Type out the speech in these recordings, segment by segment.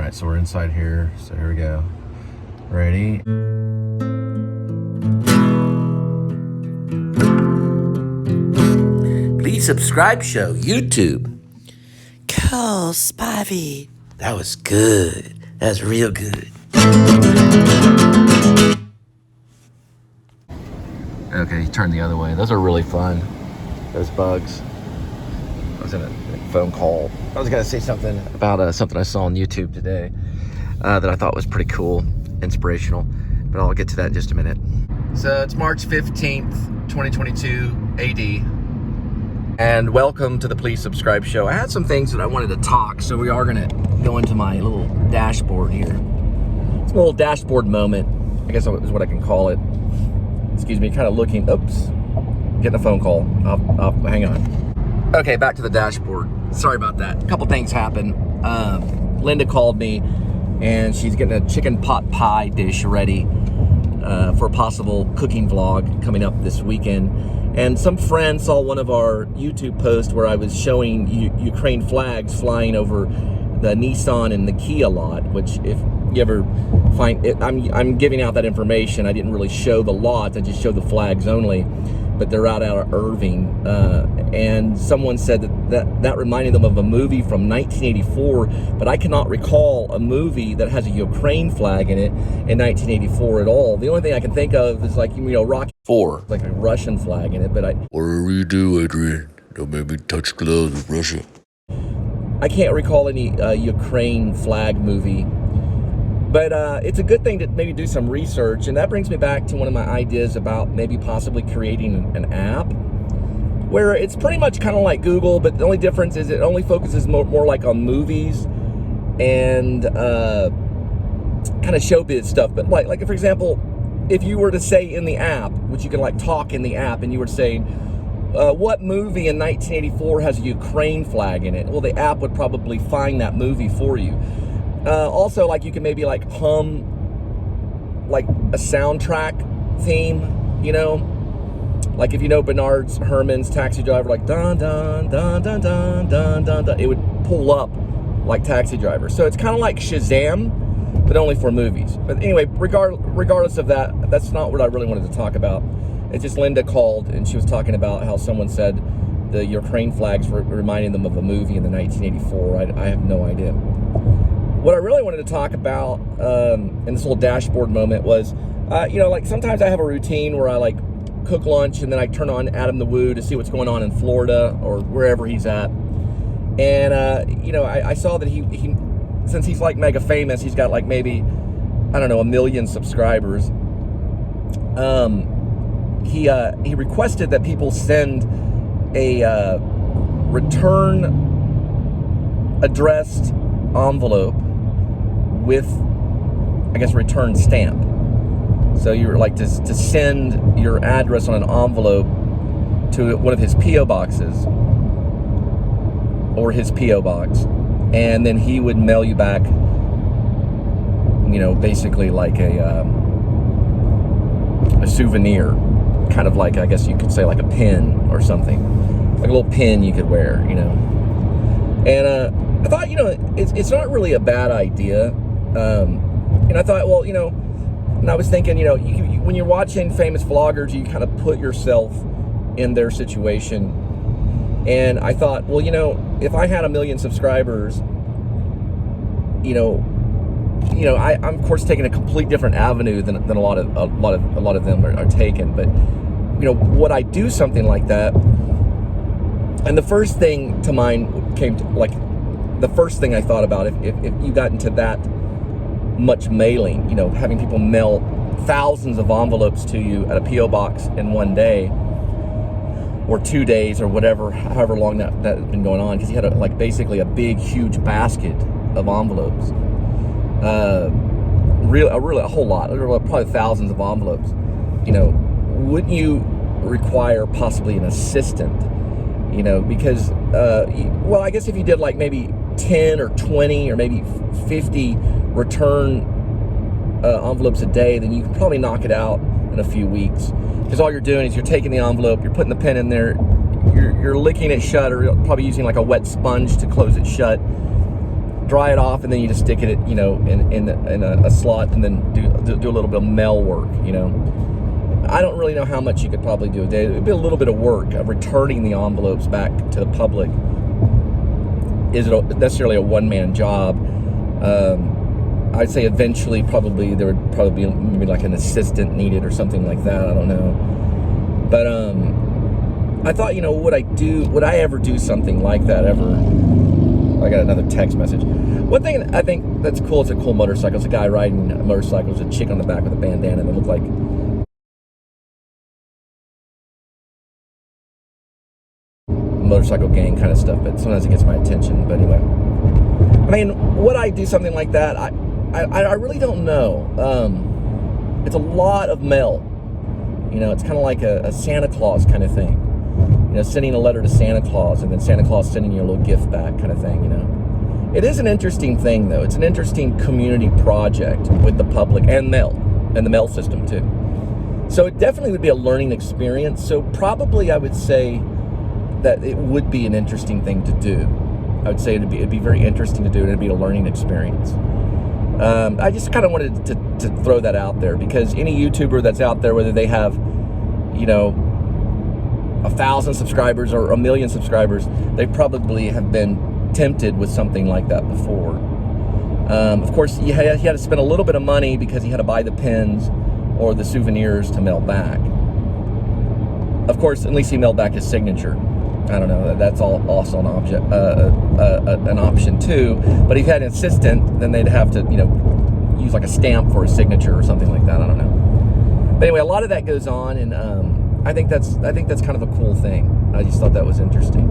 right, so we're inside here. So here we go. Ready? Please subscribe show, YouTube. Cole Spivey. That was good. That was real good. Okay, turn the other way. Those are really fun. Those bugs. I was in a phone call. I was gonna say something about something I saw on YouTube today that I thought was pretty cool, inspirational, but I'll get to that in just a minute. So it's March 15th, 2022 AD, and welcome to the Please Subscribe show. I had some things that I wanted to talk, so we are gonna go into my little dashboard here. It's a little dashboard moment, I guess is what I can call it. Excuse me, kind of looking, oops, getting a phone call. I'll hang on. Okay, back to the dashboard. Sorry about that. A couple things happened. Linda called me, and she's getting a chicken pot pie dish ready for a possible cooking vlog coming up this weekend. And some friend saw one of our YouTube posts where I was showing Ukraine flags flying over the Nissan and the Kia lot, which if you ever find it, I'm giving out that information. I didn't really show the lots, I just showed the flags only, but they're out of Irving. And someone said that reminded them of a movie from 1984, but I cannot recall a movie that has a Ukraine flag in it in 1984 at all. The only thing I can think of is like, Rocky IV, like a Russian flag in it, but Whatever you do, Adrian, don't make me touch gloves with Russia. I can't recall any Ukraine flag movie. But it's a good thing to maybe do some research, and that brings me back to one of my ideas about maybe possibly creating an app where it's pretty much kind of like Google, but the only difference is it only focuses more like on movies and kind of showbiz stuff. But like for example, if you were to say in the app, which you can like talk in the app, and you were saying, what movie in 1984 has a Ukraine flag in it? Well, the app would probably find that movie for you. Also, like you can maybe like hum like a soundtrack theme, like if Bernard Herrmann's Taxi Driver, like dun dun dun dun dun dun dun dun, it would pull up like Taxi Driver. So it's kind of like Shazam, but only for movies. But anyway, regardless of that, that's not what I really wanted to talk about. It's just Linda called and she was talking about how someone said the Ukraine flags were reminding them of a movie in the 1984. I have no idea. What I really wanted to talk about in this little dashboard moment was, like sometimes I have a routine where I like cook lunch and then I turn on AdamtheWoo to see what's going on in Florida or wherever he's at. And, I saw that he since he's like mega famous, he's got like maybe, I don't know, 1 million subscribers. He requested that people send a return addressed envelope with, I guess, return stamp. So you're like to send your address on an envelope to one of his PO boxes or his PO box, and then he would mail you back, basically like a souvenir, kind of like, I guess you could say like a pin or something, like a little pin you could wear, And I thought, it's not really a bad idea. And I thought, well, and I was thinking, when you're watching famous vloggers, you kind of put yourself in their situation. And I thought, well, if I had 1 million subscribers, I'm of course taking a complete different avenue than a lot of them are taking. But would I do something like that? And the first thing to mind came to, like, the first thing I thought about, if you got into that much mailing, having people mail thousands of envelopes to you at a PO box in one day or 2 days or whatever, however long that had been going on, because he had basically a big, huge basket of envelopes, a whole lot, probably thousands of envelopes. Wouldn't you require possibly an assistant? Because, well, I guess if you did like maybe 10 or 20 or maybe 50 return envelopes a day, then you can probably knock it out in a few weeks. Because all you're doing is you're taking the envelope, you're putting the pen in there, you're licking it shut, or probably using like a wet sponge to close it shut. dry it off, and then you just stick it, you know, in a slot, and then do a little bit of mail work, you know. I don't really know how much you could probably do a day. It would be a little bit of work of returning the envelopes back to the public. Is it necessarily a one-man job? I'd say eventually probably there would probably be maybe like an assistant needed or something like that. I don't know. But I thought, you know, would I ever do something like that ever? I got another text message. One thing I think that's cool, it's a cool motorcycle. It's a guy riding a motorcycle. There's a chick on the back with a bandana that looked like motorcycle gang kind of stuff, but sometimes it gets my attention. But anyway, I mean, would I do something like that? I really don't know. It's a lot of mail. You know, it's kind of like a Santa Claus kind of thing. You know, sending a letter to Santa Claus and then Santa Claus sending you a little gift back kind of thing, you know. It is an interesting thing, though. It's an interesting community project with the public and mail, and the mail system, too. So it definitely would be a learning experience. So probably I would say that it would be an interesting thing to do. I would say it'd be very interesting to do, and it'd be a learning experience. I just kind of wanted to throw that out there, because any YouTuber that's out there, whether they have, you know, 1,000 subscribers or 1 million subscribers, they probably have been tempted with something like that before. Of course, he had to spend a little bit of money because he had to buy the pins or the souvenirs to mail back. Of course, at least he mailed back his signature. I don't know, that's all also an option too. But if he had an assistant, then they'd have to, you know, use like a stamp for a signature or something like that. I don't know. But anyway, a lot of that goes on, and I think that's kind of a cool thing. I just thought that was interesting.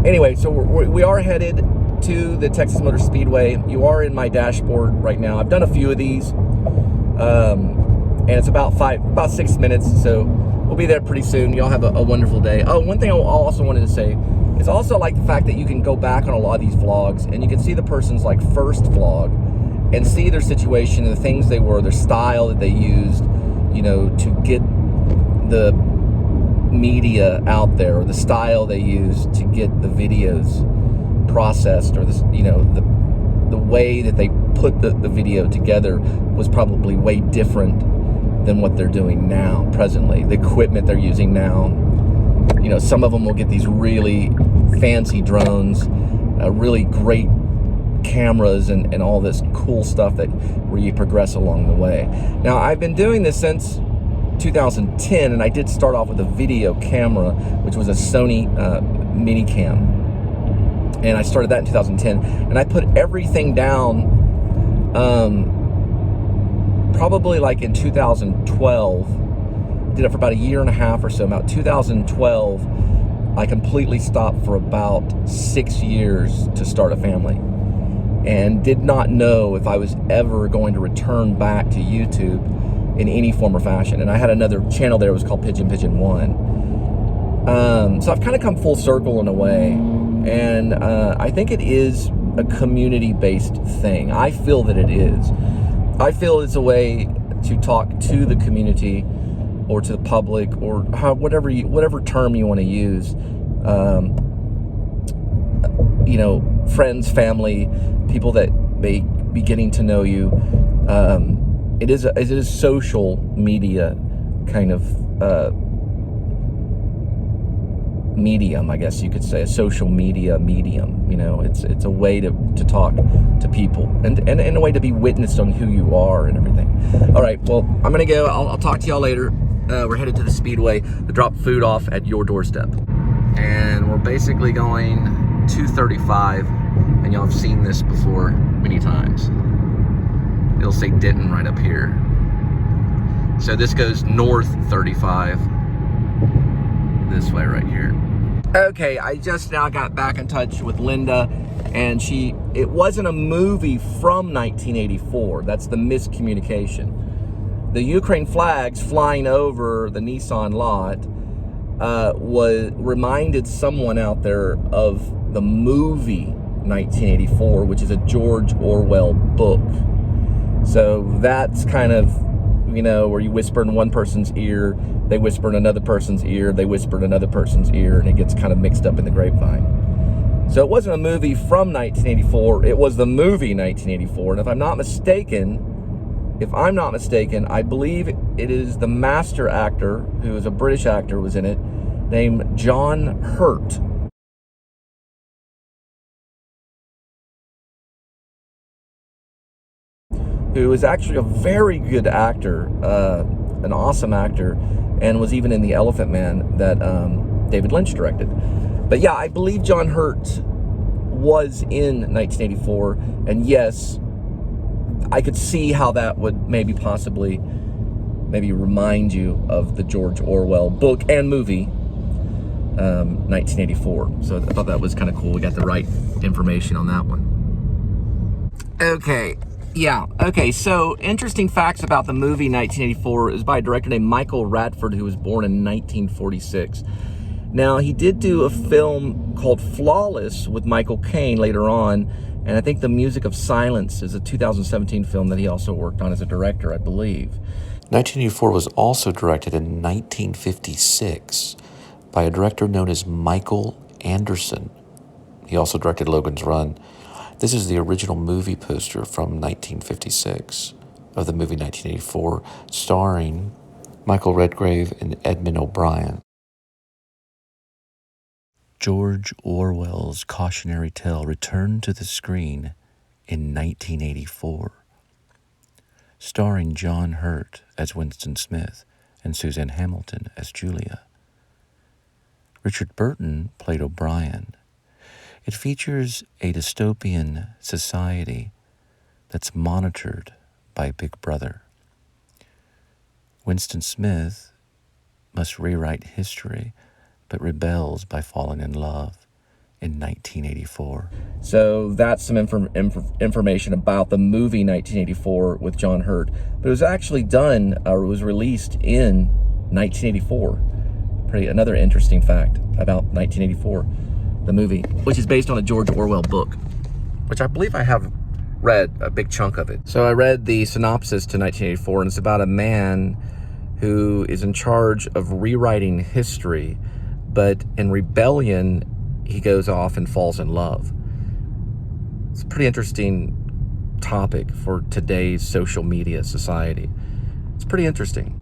Anyway, so we are headed to the Texas Motor Speedway. You are in my dashboard right now. I've done a few of these, and it's about 6 minutes. So we'll be there pretty soon. Y'all have a wonderful day. Oh, one thing I also wanted to say is also like the fact that you can go back on a lot of these vlogs and you can see the person's like first vlog and see their situation and the things they were, their style that they used, you know, to get the media out there, or the style they used to get the videos processed, or this, you know, the way that they put the video together was probably way different than what they're doing now, presently. The equipment they're using now, you know, some of them will get these really fancy drones, really great cameras, and all this cool stuff where you progress along the way. Now, I've been doing this since 2010, and I did start off with a video camera, which was a Sony Minicam, and I started that in 2010, and I put everything down probably like in 2012. Did it for about a year and a half or so. About 2012, I completely stopped for about 6 years to start a family, and did not know if I was ever going to return back to YouTube in any form or fashion. And I had another channel there, it was called Pigeon 1. So I've kind of come full circle in a way, and I think it is a community-based thing. I feel that it is. I feel it's a way to talk to the community, or to the public, or whatever term you want to use. You know, friends, family, people that may be getting to know you. It is social media kind of medium, I guess you could say, a social media medium. You know, it's a way to talk to people, and in a way to be witnessed on who you are and everything. All right, well, I'm gonna go. I'll talk to y'all later. We're headed to the Speedway to drop food off at your doorstep, and we're basically going 235, and y'all have seen this before many times. It'll say Denton right up here. So this goes north 35 this way right here. Okay, I just now got back in touch with Linda, and it wasn't a movie from 1984. That's the miscommunication. The Ukraine flags flying over the Nissan lot reminded someone out there of the movie 1984, which is a George Orwell book. So that's kind of, you know, where you whisper in one person's ear, they whisper in another person's ear, they whisper in another person's ear, and it gets kind of mixed up in the grapevine. So it wasn't a movie from 1984, it was the movie 1984. And if I'm not mistaken, I believe it is the master actor, who is a British actor, was in it, named John Hurt. Who is actually a very good actor, an awesome actor, and was even in The Elephant Man that David Lynch directed. But yeah, I believe John Hurt was in 1984, and yes, I could see how that would maybe remind you of the George Orwell book and movie, 1984. So I thought that was kind of cool. We got the right information on that one. Okay. Yeah, okay, so interesting facts about the movie 1984 is by a director named Michael Radford, who was born in 1946. Now, he did do a film called Flawless with Michael Caine later on, and I think The Music of Silence is a 2017 film that he also worked on as a director, I believe. 1984 was also directed in 1956 by a director known as Michael Anderson. He also directed Logan's Run. This is the original movie poster from 1956 of the movie 1984, starring Michael Redgrave and Edmund O'Brien. George Orwell's cautionary tale returned to the screen in 1984, starring John Hurt as Winston Smith and Suzanne Hamilton as Julia. Richard Burton played O'Brien. It features a dystopian society that's monitored by Big Brother. Winston Smith must rewrite history, but rebels by falling in love in 1984. So that's some information about the movie 1984 with John Hurt. But it was actually done, or it was released in 1984. Another interesting fact about 1984. The movie, which is based on a George Orwell book, which I believe I have read a big chunk of it. So I read the synopsis to 1984, and it's about a man who is in charge of rewriting history, but in rebellion, he goes off and falls in love. It's a pretty interesting topic for today's social media society. It's pretty interesting.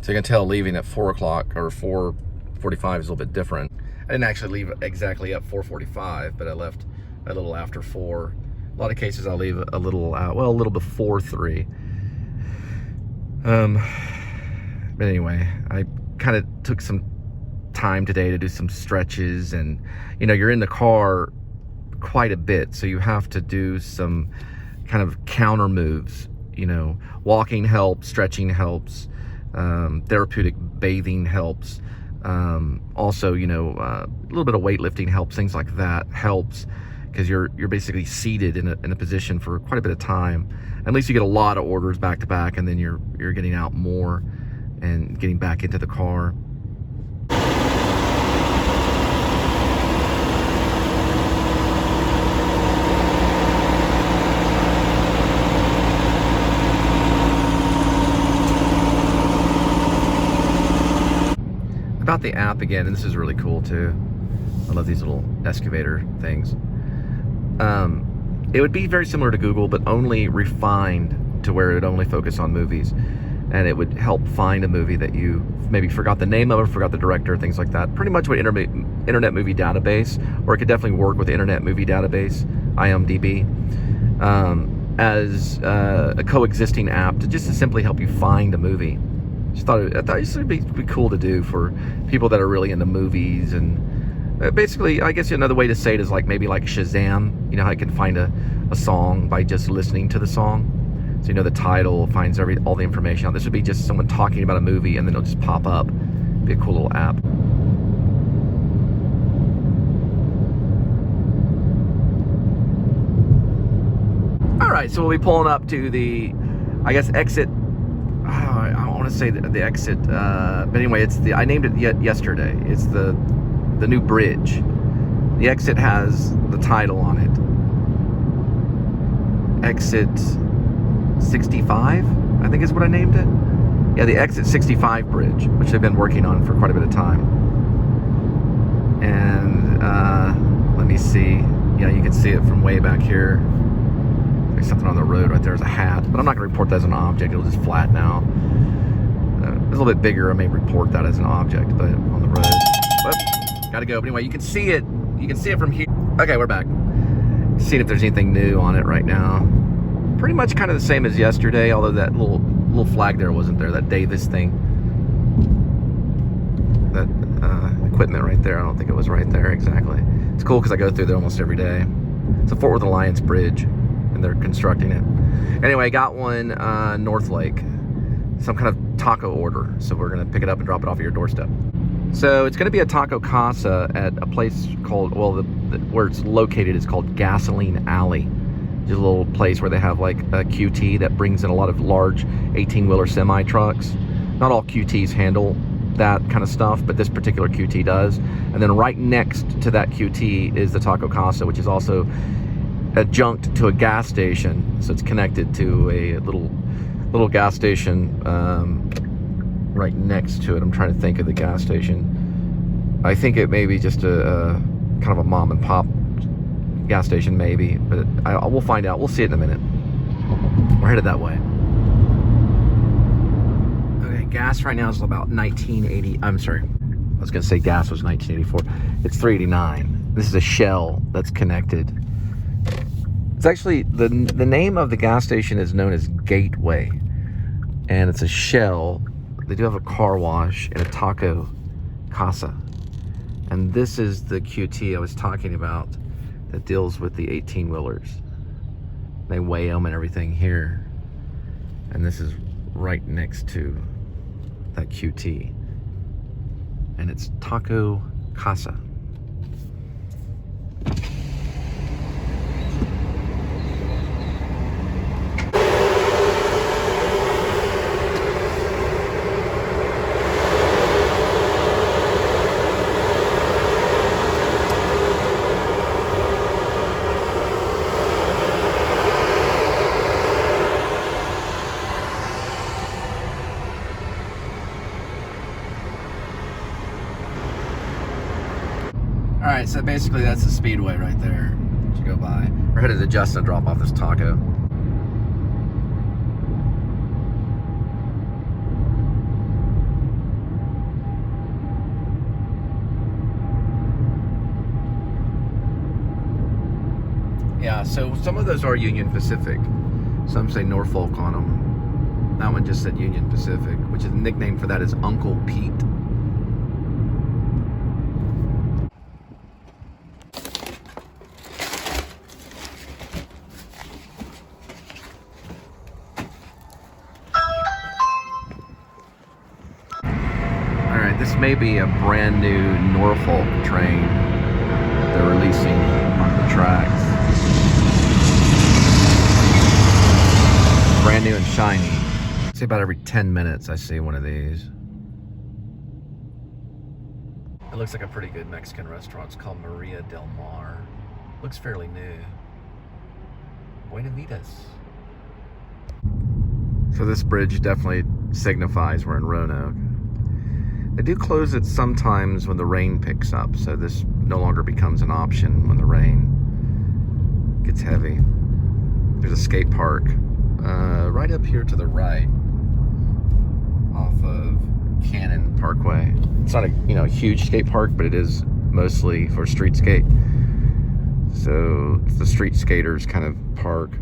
So you can tell leaving at 4 o'clock or 4:45 is a little bit different. I didn't actually leave exactly at 4:45, but I left a little after 4. A lot of cases I'll leave a little out, well, a little before 3. But anyway, I kind of took some time today to do some stretches, and you're in the car quite a bit, so you have to do some kind of counter moves. Walking helps, stretching helps, therapeutic bathing helps. Also, a little bit of weightlifting helps, things like that helps, because you're basically seated in a position for quite a bit of time. At least you get a lot of orders back to back, and then you're getting out more and getting back into the car. About the app again, and this is really cool too. I love these little excavator things. It would be very similar to Google, but only refined to where it would only focus on movies, and it would help find a movie that you maybe forgot the name of or forgot the director, things like that. Pretty much what Internet Movie Database, or it could definitely work with Internet Movie Database, IMDb, as a coexisting app to simply help you find a movie. I thought this would be cool to do for people that are really into movies, and basically, I guess another way to say it is maybe like Shazam. How you can find a song by just listening to the song. So the title finds all the information out. This would be just someone talking about a movie, and then it'll just pop up. Be a cool little app. All right, so we'll be pulling up to the, I guess, exit. I want to say the exit, but anyway, I named it yesterday. It's the new bridge. The exit has the title on it. Exit 65, I think is what I named it. Yeah, the exit 65 bridge, which they've been working on for quite a bit of time. And let me see. You know, you can see it from way back here. There's something on the road right there. There's a hat, but I'm not going to report that as an object. It'll just flat now. It's a little bit bigger. I may report that as an object, but on the road. But gotta go. But anyway, you can see it. You can see it from here. Okay, we're back. Seeing if there's anything new on it right now. Pretty much kind of the same as yesterday, although that little flag there wasn't there. That Davis thing. That equipment right there. I don't think it was right there exactly. It's cool because I go through there almost every day. It's a Fort Worth Alliance bridge, and they're constructing it. Anyway, I got one North Lake. Some kind of taco order, so we're gonna pick it up and drop it off at your doorstep. So it's gonna be a taco casa at a place called, well, where it's located is called Gasoline Alley. Just a little place where they have like a QT that brings in a lot of large 18-wheeler semi trucks. Not all QTs handle that kind of stuff, but this particular QT does. And then right next to that QT is the taco casa, which is also adjunct to a gas station, so it's connected to a little gas station right next to it. I'm trying to think of the gas station. I think it may be just a kind of a mom and pop gas station, maybe, but we'll find out. We'll see it in a minute. We're headed that way. Okay, gas right now is about 1980. I'm sorry, I was gonna say gas was 1984. It's 389. This is a Shell that's connected. It's actually, the name of the gas station is known as Gateway, and it's a Shell. They do have a car wash and a taco casa, and this is the QT I was talking about that deals with the 18-wheelers. They weigh them and everything here, and this is right next to that QT, and it's taco casa. Alright, so basically that's the speedway right there that you go by. We're headed to Justin to drop off this taco. Yeah, so some of those are Union Pacific. Some say Norfolk on them. That one just said Union Pacific, which is the nickname for that is Uncle Pete. This may be a brand new Norfolk train they're releasing on the tracks. Brand new and shiny. See, about every 10 minutes I see one of these. It looks like a pretty good Mexican restaurant. It's called Maria del Mar. Looks fairly new. Buena vidas. So this bridge definitely signifies we're in Roanoke. They do close it sometimes when the rain picks up, so this no longer becomes an option when the rain gets heavy. There's a skate park right up here to the right off of Cannon Parkway. It's not a huge skate park, but it is mostly for street skate. So it's the street skaters kind of park,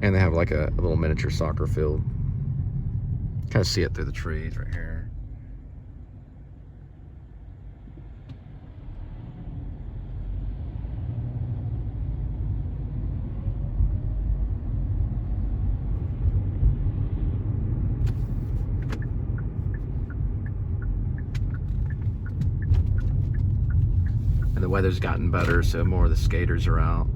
and they have like a little miniature soccer field. Kind of see it through the trees right here. The weather's gotten better, so more of the skaters are out.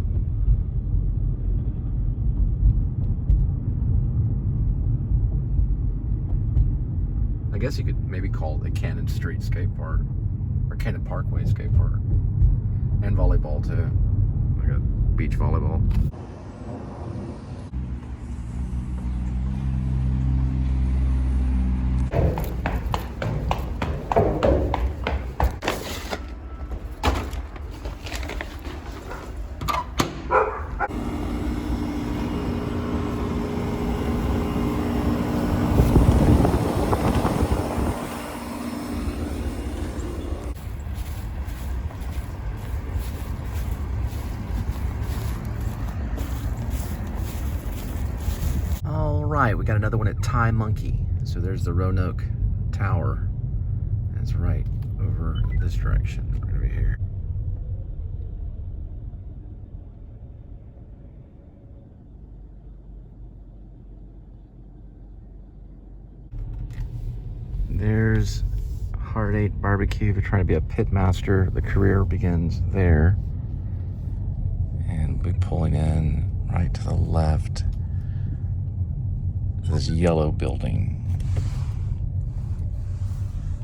I guess you could maybe call it the Cannon Street Skate Park, or Cannon Parkway Skate Park. And volleyball too. I got beach volleyball. right, we got another one at Thai Monkey. So there's the Roanoke Tower. That's right over this direction. We're gonna be here. There's Heart 8 Barbecue. If you're trying to be a pit master, the career begins there. And we'll be pulling in right to the left. This yellow building,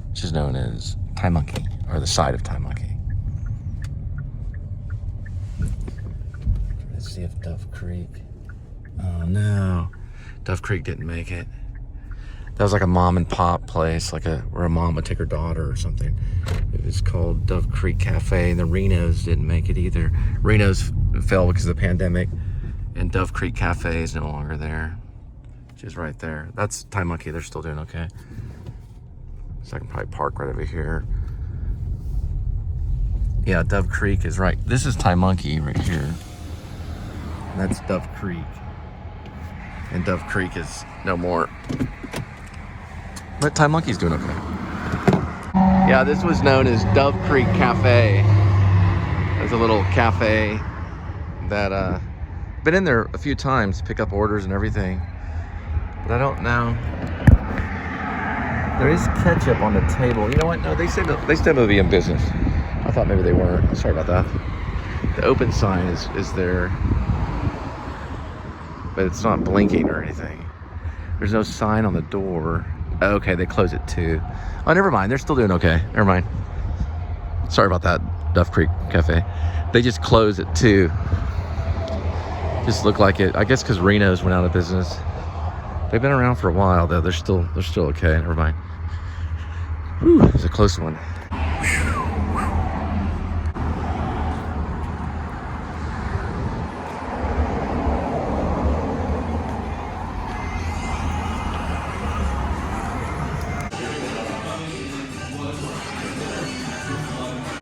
which is known as Thai Monkey, or the side of Thai Monkey. Let's see if Dove Creek. Oh no, Dove Creek didn't make it. That was like a mom and pop place, like where a mom would take her daughter or something. It was called Dove Creek Cafe, and the Renos didn't make it either. Renos fell because of the pandemic, and Dove Creek Cafe is no longer there. Which is right there. That's Thai Monkey. They're still doing okay. So I can probably park right over here. Yeah, Dove Creek is right. This is Thai Monkey right here. And that's Dove Creek. And Dove Creek is no more. But Thai Monkey's doing okay. Yeah, this was known as Dove Creek Cafe. There's a little cafe that been in there a few times to pick up orders and everything. But I don't know. There is ketchup on the table. You know what? No, they still may be in business. I thought maybe they weren't. Sorry about that. The open sign is there, but it's not blinking or anything. There's no sign on the door. Okay, they close at 2. Oh, never mind. They're still doing okay. Never mind. Sorry about that, Dove Creek Cafe. They just closed at 2. Just looked like it. I guess because Reno's went out of business. They've been around for a while, though. They're still okay. Never mind. Whew, it was a close one.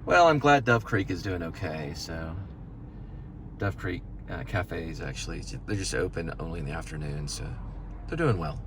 Well, I'm glad Dove Creek is doing okay. So, Dove Creek cafes actually, they're just open only in the afternoon, so they're doing well.